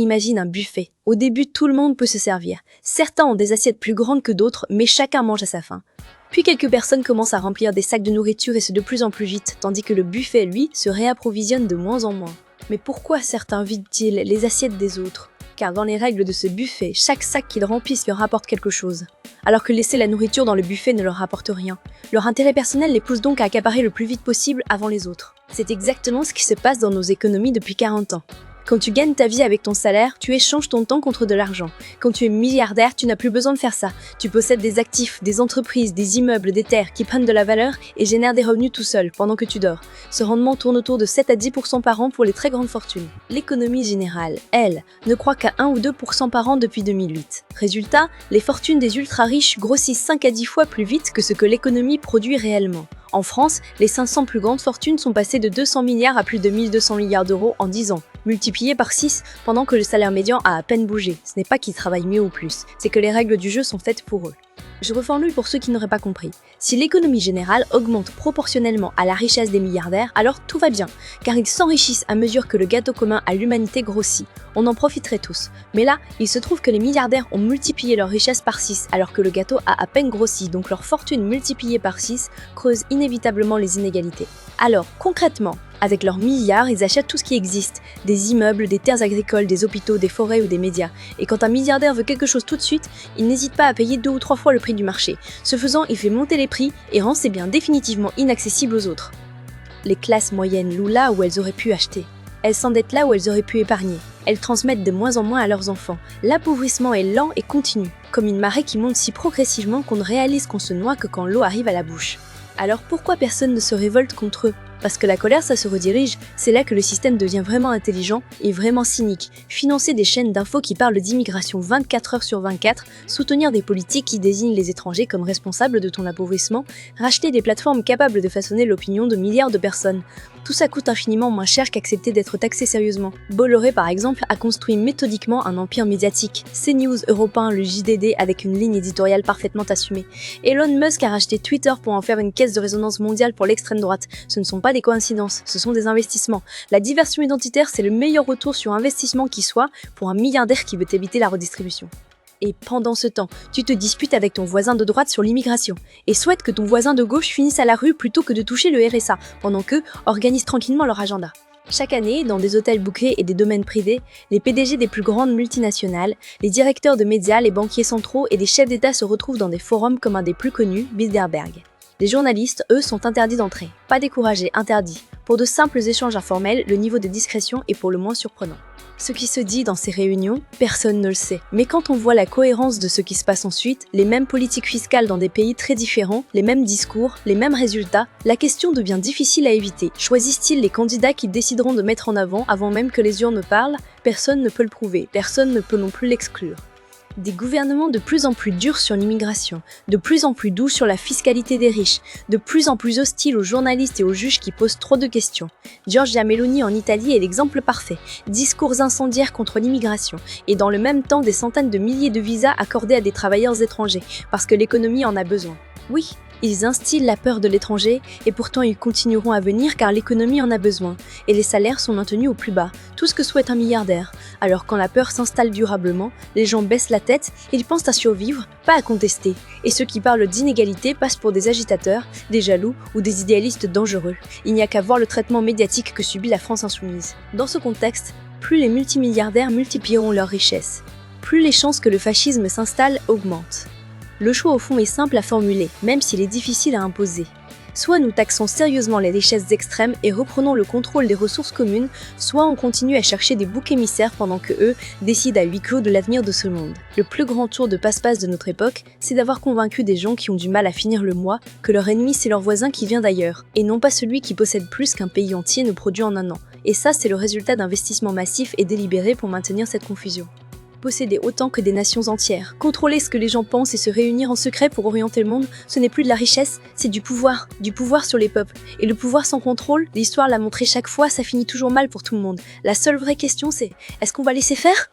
Imagine un buffet. Au début, tout le monde peut se servir. Certains ont des assiettes plus grandes que d'autres, mais chacun mange à sa faim. Puis quelques personnes commencent à remplir des sacs de nourriture et ce de plus en plus vite, tandis que le buffet, lui, se réapprovisionne de moins en moins. Mais pourquoi certains vident-ils les assiettes des autres? Car dans les règles de ce buffet, chaque sac qu'ils remplissent leur rapporte quelque chose. Alors que laisser la nourriture dans le buffet ne leur rapporte rien. Leur intérêt personnel les pousse donc à accaparer le plus vite possible avant les autres. C'est exactement ce qui se passe dans nos économies depuis 40 ans. Quand tu gagnes ta vie avec ton salaire, tu échanges ton temps contre de l'argent. Quand tu es milliardaire, tu n'as plus besoin de faire ça. Tu possèdes des actifs, des entreprises, des immeubles, des terres qui prennent de la valeur et génèrent des revenus tout seul, pendant que tu dors. Ce rendement tourne autour de 7 à 10% par an pour les très grandes fortunes. L'économie générale, elle, ne croît qu'à 1 ou 2% par an depuis 2008. Résultat, les fortunes des ultra-riches grossissent 5 à 10 fois plus vite que ce que l'économie produit réellement. En France, les 500 plus grandes fortunes sont passées de 200 milliards à plus de 1200 milliards d'euros en 10 ans, multipliés par 6 pendant que le salaire médian a à peine bougé. Ce n'est pas qu'ils travaillent mieux ou plus, c'est que les règles du jeu sont faites pour eux. Je reformule pour ceux qui n'auraient pas compris. Si l'économie générale augmente proportionnellement à la richesse des milliardaires, alors tout va bien, car ils s'enrichissent à mesure que le gâteau commun à l'humanité grossit. On en profiterait tous. Mais là, il se trouve que les milliardaires ont multiplié leur richesse par 6, alors que le gâteau a à peine grossi, donc leur fortune multipliée par 6 creuse inévitablement les inégalités. Alors, concrètement, avec leurs milliards, ils achètent tout ce qui existe, des immeubles, des terres agricoles, des hôpitaux, des forêts ou des médias. Et quand un milliardaire veut quelque chose tout de suite, il n'hésite pas à payer 2 ou 3 fois le prix du marché. Ce faisant, il fait monter les prix et rend ses biens définitivement inaccessibles aux autres. Les classes moyennes louent là où elles auraient pu acheter. Elles s'endettent là où elles auraient pu épargner. Elles transmettent de moins en moins à leurs enfants. L'appauvrissement est lent et continu, comme une marée qui monte si progressivement qu'on ne réalise qu'on se noie que quand l'eau arrive à la bouche. Alors pourquoi personne ne se révolte contre eux? Parce que la colère, ça se redirige, c'est là que le système devient vraiment intelligent et vraiment cynique. Financer des chaînes d'infos qui parlent d'immigration 24 heures sur 24, soutenir des politiques qui désignent les étrangers comme responsables de ton appauvrissement, racheter des plateformes capables de façonner l'opinion de milliards de personnes. Tout ça coûte infiniment moins cher qu'accepter d'être taxé sérieusement. Bolloré, par exemple, a construit méthodiquement un empire médiatique. CNews, Europe 1, le JDD avec une ligne éditoriale parfaitement assumée. Elon Musk a racheté Twitter pour en faire une caisse de résonance mondiale pour l'extrême droite. Ce ne sont pas des coïncidences, ce sont des investissements. La diversion identitaire, c'est le meilleur retour sur investissement qui soit pour un milliardaire qui veut éviter la redistribution. Et pendant ce temps, tu te disputes avec ton voisin de droite sur l'immigration et souhaites que ton voisin de gauche finisse à la rue plutôt que de toucher le RSA, pendant qu'eux organisent tranquillement leur agenda. Chaque année, dans des hôtels bouquets et des domaines privés, les PDG des plus grandes multinationales, les directeurs de médias, les banquiers centraux et des chefs d'État se retrouvent dans des forums comme un des plus connus, Bilderberg. Les journalistes, eux, sont interdits d'entrer. Pas découragés, interdits. Pour de simples échanges informels, le niveau de discrétion est pour le moins surprenant. Ce qui se dit dans ces réunions, personne ne le sait. Mais quand on voit la cohérence de ce qui se passe ensuite, les mêmes politiques fiscales dans des pays très différents, les mêmes discours, les mêmes résultats, la question devient difficile à éviter. Choisissent-ils les candidats qu'ils décideront de mettre en avant même que les urnes ne parlent? Personne ne peut le prouver, personne ne peut non plus l'exclure. Des gouvernements de plus en plus durs sur l'immigration, de plus en plus doux sur la fiscalité des riches, de plus en plus hostiles aux journalistes et aux juges qui posent trop de questions. Giorgia Meloni en Italie est l'exemple parfait. Discours incendiaires contre l'immigration, et dans le même temps des centaines de milliers de visas accordés à des travailleurs étrangers, parce que l'économie en a besoin. Oui, ils instillent la peur de l'étranger, et pourtant ils continueront à venir car l'économie en a besoin, et les salaires sont maintenus au plus bas, tout ce que souhaite un milliardaire. Alors quand la peur s'installe durablement, les gens baissent la tête, ils pensent à survivre, pas à contester. Et ceux qui parlent d'inégalité passent pour des agitateurs, des jaloux ou des idéalistes dangereux. Il n'y a qu'à voir le traitement médiatique que subit la France insoumise. Dans ce contexte, plus les multimilliardaires multiplieront leurs richesses, plus les chances que le fascisme s'installe augmentent. Le choix au fond est simple à formuler, même s'il est difficile à imposer. Soit nous taxons sérieusement les richesses extrêmes et reprenons le contrôle des ressources communes, soit on continue à chercher des boucs émissaires pendant que eux décident à huis clos de l'avenir de ce monde. Le plus grand tour de passe-passe de notre époque, c'est d'avoir convaincu des gens qui ont du mal à finir le mois que leur ennemi c'est leur voisin qui vient d'ailleurs, et non pas celui qui possède plus qu'un pays entier ne produit en un an. Et ça, c'est le résultat d'investissements massifs et délibérés pour maintenir cette confusion. Posséder autant que des nations entières, contrôler ce que les gens pensent et se réunir en secret pour orienter le monde, ce n'est plus de la richesse, c'est du pouvoir sur les peuples. Et le pouvoir sans contrôle, l'histoire l'a montré chaque fois, ça finit toujours mal pour tout le monde. La seule vraie question c'est, est-ce qu'on va laisser faire ?